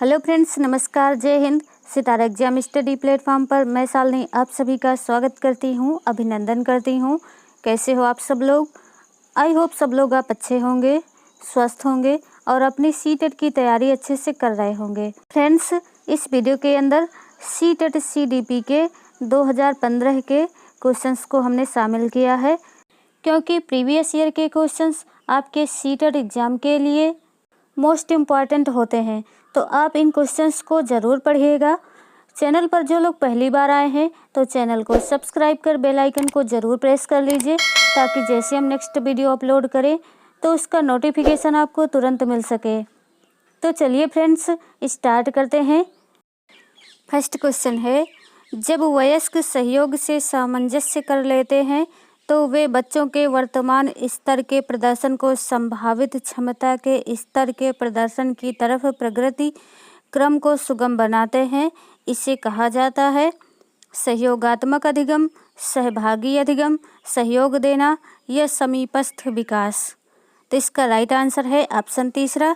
Hello friends, नमस्कार, जय हिंद। सितारा exam study platform पर मैं शालिनी आप सभी का स्वागत करती हूं, अभिनंदन करती हूं। कैसे हो आप सब लोग? आई होप सब लोग आप अच्छे होंगे, स्वस्थ होंगे और अपनी सीटेट की तैयारी अच्छे से कर रहे होंगे। फ्रेंड्स, इस वीडियो के अंदर सीटेट सीडीपी के 2015 के क्वेश्चंस को हमने शामिल किया है, क्योंकि प्रीवियस ईयर के क्वेश्चंस आपके सीटेट एग्ज़ाम के लिए मोस्ट इम्पॉर्टेंट होते हैं, तो आप इन क्वेश्चंस को ज़रूर पढ़िएगा। चैनल पर जो लोग पहली बार आए हैं तो चैनल को सब्सक्राइब कर बेल आइकन को ज़रूर प्रेस कर लीजिए, ताकि जैसे हम नेक्स्ट वीडियो अपलोड करें तो उसका नोटिफिकेशन आपको तुरंत मिल सके। तो चलिए फ्रेंड्स, स्टार्ट करते हैं। फर्स्ट क्वेश्चन है, जब वयस्क सहयोग से सामंजस्य कर लेते हैं तो वे बच्चों के वर्तमान स्तर के प्रदर्शन को संभावित क्षमता के स्तर के प्रदर्शन की तरफ प्रगति क्रम को सुगम बनाते हैं। इसे कहा जाता है सहयोगात्मक अधिगम, सहभागी अधिगम, सहयोग देना या समीपस्थ विकास। तो इसका राइट आंसर है ऑप्शन तीसरा,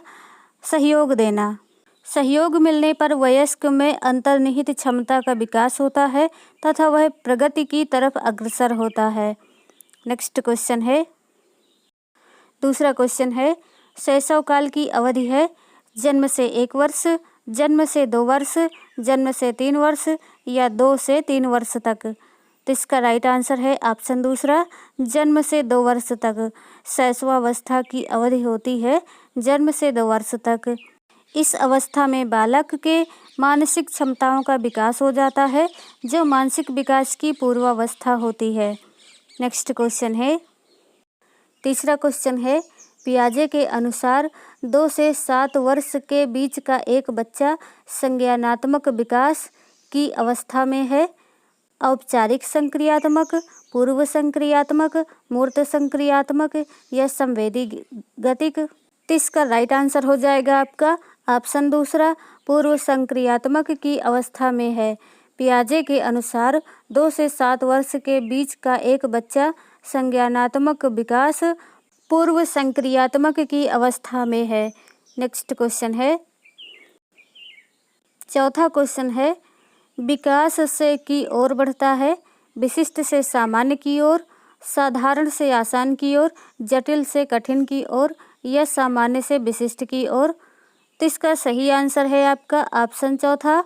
सहयोग देना। सहयोग मिलने पर वयस्क में अंतर्निहित क्षमता का विकास होता है तथा वह प्रगति की तरफ अग्रसर होता है। नेक्स्ट क्वेश्चन है, दूसरा क्वेश्चन है, शैशव काल की अवधि है जन्म से 1 वर्ष, जन्म से 2 वर्ष, जन्म से 3 वर्ष या 2 से 3 वर्ष तक। तो इसका राइट आंसर है ऑप्शन दूसरा, जन्म से 2 वर्ष तक शैशवावस्था की अवधि होती है, जन्म से 2 वर्ष तक। इस अवस्था में बालक के मानसिक क्षमताओं का विकास हो जाता है, जो मानसिक विकास की पूर्वावस्था होती है। नेक्स्ट क्वेश्चन है, तीसरा क्वेश्चन है, पियाजे के अनुसार 2 से 7 वर्ष के बीच का एक बच्चा संज्ञानात्मक विकास की अवस्था में है। औपचारिक संक्रियात्मक, पूर्व संक्रियात्मक, मूर्त संक्रियात्मक या संवेदी गतिक। तो इसका राइट आंसर हो जाएगा आपका ऑप्शन दूसरा, पूर्व संक्रियात्मक की अवस्था में है। पियाजे के अनुसार 2 से 7 वर्ष के बीच का एक बच्चा संज्ञानात्मक विकास पूर्व संक्रियात्मक की अवस्था में है। नेक्स्ट क्वेश्चन है, चौथा क्वेश्चन है, विकास से की ओर बढ़ता है, विशिष्ट से सामान्य की ओर, साधारण से आसान की ओर, जटिल से कठिन की ओर या सामान्य से विशिष्ट की ओर। तो इसका सही आंसर है आपका ऑप्शन चौथा,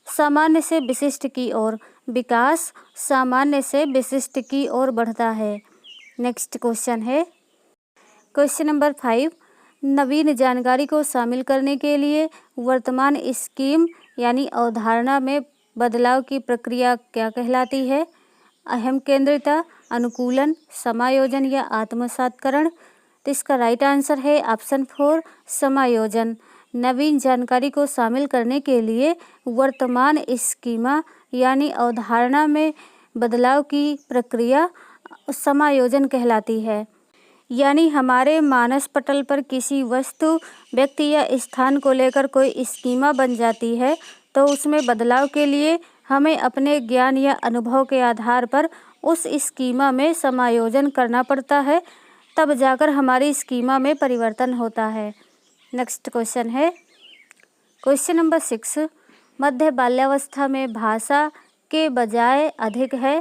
सामान्य से विशिष्ट की ओर। विकास सामान्य से विशिष्ट की ओर बढ़ता है। नेक्स्ट क्वेश्चन है, क्वेश्चन नंबर 5, नवीन जानकारी को शामिल करने के लिए वर्तमान स्कीम यानी अवधारणा में बदलाव की प्रक्रिया क्या कहलाती है? अहम केंद्रिता, अनुकूलन, समायोजन या आत्मसात्करण। तो इसका राइट आंसर है ऑप्शन 4, समायोजन। नवीन जानकारी को शामिल करने के लिए वर्तमान स्कीमा यानी अवधारणा में बदलाव की प्रक्रिया समायोजन कहलाती है। यानी हमारे मानस पटल पर किसी वस्तु, व्यक्ति या स्थान को लेकर कोई स्कीमा बन जाती है, तो उसमें बदलाव के लिए हमें अपने ज्ञान या अनुभव के आधार पर उस स्कीमा में समायोजन करना पड़ता है, तब जाकर हमारी स्कीमा में परिवर्तन होता है। नेक्स्ट क्वेश्चन है, क्वेश्चन नंबर 6, मध्य बाल्यावस्था में भाषा के बजाय अधिक है।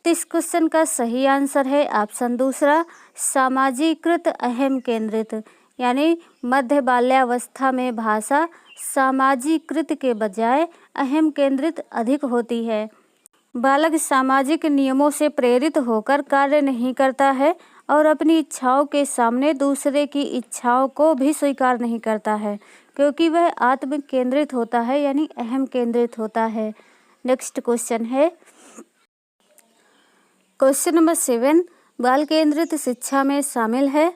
तो इस क्वेश्चन का सही आंसर है ऑप्शन दूसरा, सामाजीकृत अहम केंद्रित। यानी मध्य बाल्यावस्था में भाषा सामाजीकृत के बजाय अहम केंद्रित अधिक होती है। बालक सामाजिक नियमों से प्रेरित होकर कार्य नहीं करता है और अपनी इच्छाओं के सामने दूसरे की इच्छाओं को भी स्वीकार नहीं करता है, क्योंकि वह आत्म केंद्रित होता है यानी अहम केंद्रित होता है। नेक्स्ट क्वेश्चन है, क्वेश्चन नंबर 7, बाल केंद्रित शिक्षा में शामिल है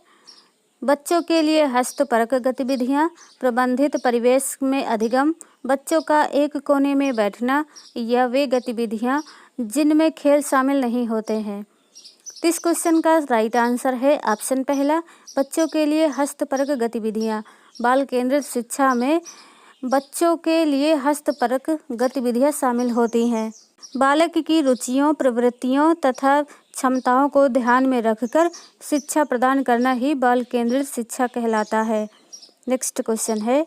बच्चों के लिए हस्तपरक गतिविधियाँ, प्रबंधित परिवेश में अधिगम, बच्चों का एक कोने में बैठना या वे गतिविधियाँ जिनमें खेल शामिल नहीं होते हैं। तो इस क्वेश्चन का राइट आंसर है ऑप्शन पहला, बच्चों के लिए हस्तपरक गतिविधियाँ। बाल केंद्रित शिक्षा में बच्चों के लिए हस्तपरक गतिविधियाँ शामिल होती हैं। बालक की रुचियों, प्रवृत्तियों तथा क्षमताओं को ध्यान में रखकर शिक्षा प्रदान करना ही बाल केंद्रित शिक्षा कहलाता है। नेक्स्ट क्वेश्चन है,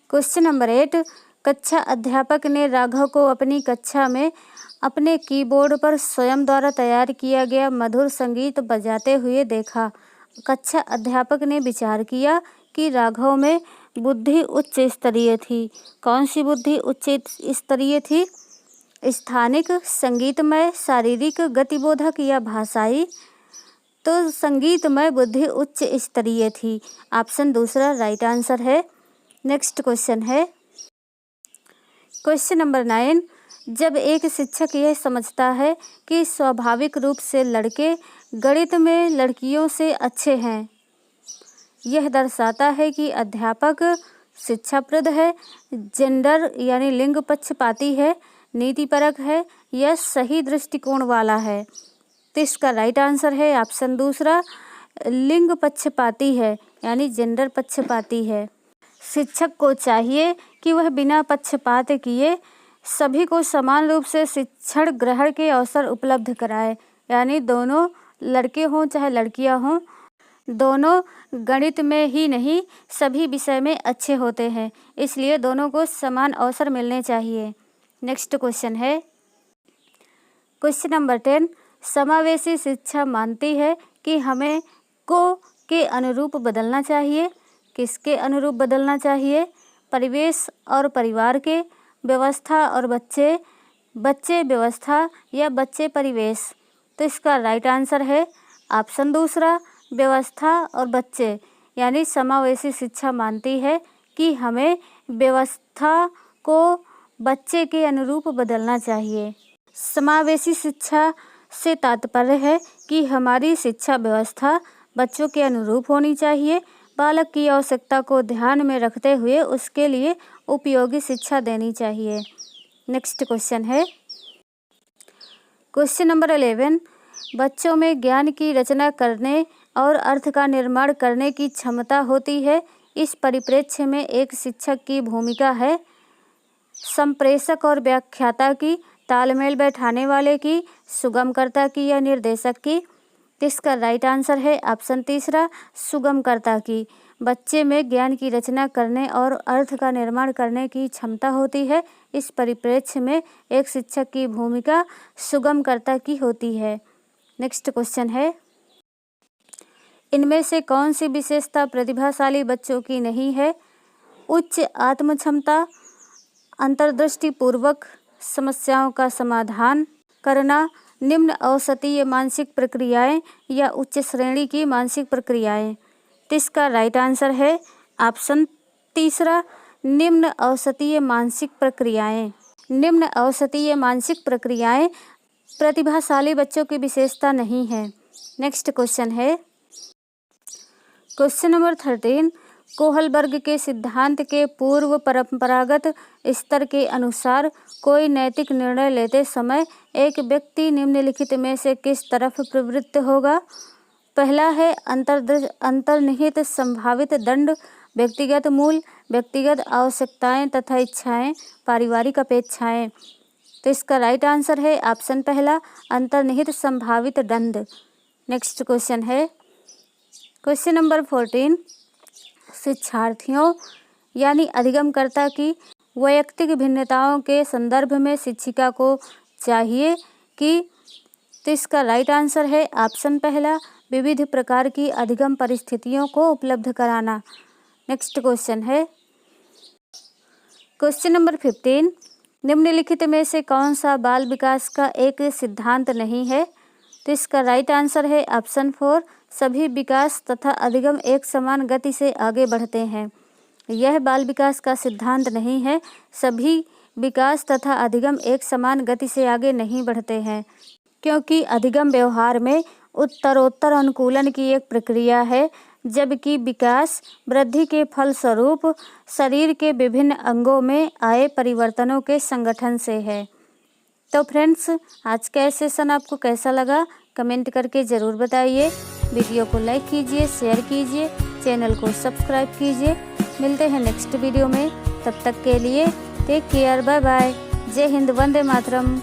क्वेश्चन नंबर 8, कक्षा अध्यापक ने राघव को अपनी कक्षा में अपने कीबोर्ड पर स्वयं द्वारा तैयार किया गया मधुर संगीत बजाते हुए देखा। कक्षा अध्यापक ने विचार किया कि राघव में बुद्धि उच्च स्तरीय थी। कौन सी बुद्धि उच्च स्तरीय थी? स्थानिक, संगीतमय, शारीरिक, गतिबोधक या भाषाई? तो संगीतमय बुद्धि उच्च स्तरीय थी। ऑप्शन दूसरा राइट आंसर है। नेक्स्ट क्वेश्चन है क्वेश्चन नंबर 9, जब एक शिक्षक यह समझता है कि स्वाभाविक रूप से लड़के गणित में लड़कियों से अच्छे हैं, यह दर्शाता है कि अध्यापक शिक्षाप्रद है, जेंडर यानी लिंग पक्षपाती है, नीतिपरक है या सही दृष्टिकोण वाला है। तो इसका राइट आंसर है ऑप्शन दूसरा, लिंग पक्षपाती है यानी जेंडर पक्षपाती है। शिक्षक को चाहिए कि वह बिना पक्षपात किए सभी को समान रूप से शिक्षण ग्रहण के अवसर उपलब्ध कराए, यानी दोनों लड़के हों चाहे लड़कियां हों, दोनों गणित में ही नहीं सभी विषय में अच्छे होते हैं, इसलिए दोनों को समान अवसर मिलने चाहिए। नेक्स्ट क्वेश्चन है क्वेश्चन नंबर 10, समावेशी शिक्षा मानती है कि हमें को के अनुरूप बदलना चाहिए। किसके अनुरूप बदलना चाहिए? परिवेश और परिवार के, व्यवस्था और बच्चे, बच्चे व्यवस्था या बच्चे परिवेश। तो इसका राइट आंसर है ऑप्शन दूसरा, व्यवस्था और बच्चे, यानी समावेशी शिक्षा मानती है कि हमें व्यवस्था को बच्चे के अनुरूप बदलना चाहिए। समावेशी शिक्षा से तात्पर्य है कि हमारी शिक्षा व्यवस्था बच्चों के अनुरूप होनी चाहिए, बालक की आवश्यकता को ध्यान में रखते हुए उसके लिए उपयोगी शिक्षा देनी चाहिए। नेक्स्ट क्वेश्चन है क्वेश्चन नंबर 11, बच्चों में ज्ञान की रचना करने और अर्थ का निर्माण करने की क्षमता होती है। इस परिप्रेक्ष्य में एक शिक्षक की भूमिका है संप्रेषक और व्याख्याता की, तालमेल बैठाने वाले की, सुगमकर्ता की या निर्देशक की। इसका राइट आंसर है ऑप्शन तीसरा, सुगमकर्ता की। बच्चे में ज्ञान की रचना करने और अर्थ का निर्माण करने की क्षमता होती है। इस परिप्रेक्ष्य में एक शिक्षक की भूमिका सुगमकर्ता की होती है। नेक्स्ट क्वेश्चन है, इनमें से कौन सी विशेषता प्रतिभाशाली बच्चों की नहीं है? उच्च आत्म क्षमता, अंतर्दृष्टि पूर्वक समस्याओं का समाधान करना, निम्न औसतीय मानसिक प्रक्रियाएं या उच्च श्रेणी की मानसिक प्रक्रियाएं। तो इसका राइट आंसर है ऑप्शन तीसरा, निम्न औसतीय मानसिक प्रक्रियाएं। निम्न औसतीय मानसिक प्रक्रियाएं प्रतिभाशाली बच्चों की विशेषता नहीं है। नेक्स्ट क्वेश्चन है क्वेश्चन नंबर 13, कोहलबर्ग के सिद्धांत के पूर्व परंपरागत स्तर के अनुसार कोई नैतिक निर्णय लेते समय एक व्यक्ति निम्नलिखित में से किस तरफ प्रवृत्त होगा? पहला है अंतर्निहित संभावित दंड, व्यक्तिगत मूल, व्यक्तिगत आवश्यकताएं तथा इच्छाएं, पारिवारिक अपेक्षाएं। तो इसका राइट आंसर है ऑप्शन पहला, अंतर्निहित संभावित दंड। नेक्स्ट क्वेश्चन है क्वेश्चन नंबर 14, शिक्षार्थियों यानी अधिगमकर्ता की वैयक्तिक भिन्नताओं के संदर्भ में शिक्षिका को चाहिए कि? तो इसका राइट आंसर है ऑप्शन पहला, विविध प्रकार की अधिगम परिस्थितियों को उपलब्ध कराना। नेक्स्ट क्वेश्चन है क्वेश्चन नंबर 15, निम्नलिखित में से कौन सा बाल विकास का एक सिद्धांत नहीं है? तो इसका राइट आंसर है ऑप्शन 4, सभी विकास तथा अधिगम एक समान गति से आगे बढ़ते हैं। यह बाल विकास का सिद्धांत नहीं है। सभी विकास तथा अधिगम एक समान गति से आगे नहीं बढ़ते हैं, क्योंकि अधिगम व्यवहार में उत्तरोत्तर अनुकूलन की एक प्रक्रिया है, जबकि विकास वृद्धि के फलस्वरूप शरीर के विभिन्न अंगों में आए परिवर्तनों के संगठन से है। तो फ्रेंड्स, आज का ये सेशन आपको कैसा लगा कमेंट करके ज़रूर बताइए। वीडियो को लाइक कीजिए, शेयर कीजिए, चैनल को सब्सक्राइब कीजिए। मिलते हैं नेक्स्ट वीडियो में, तब तक के लिए टेक केयर, बाय बाय। जय हिंद, वंदे मातरम।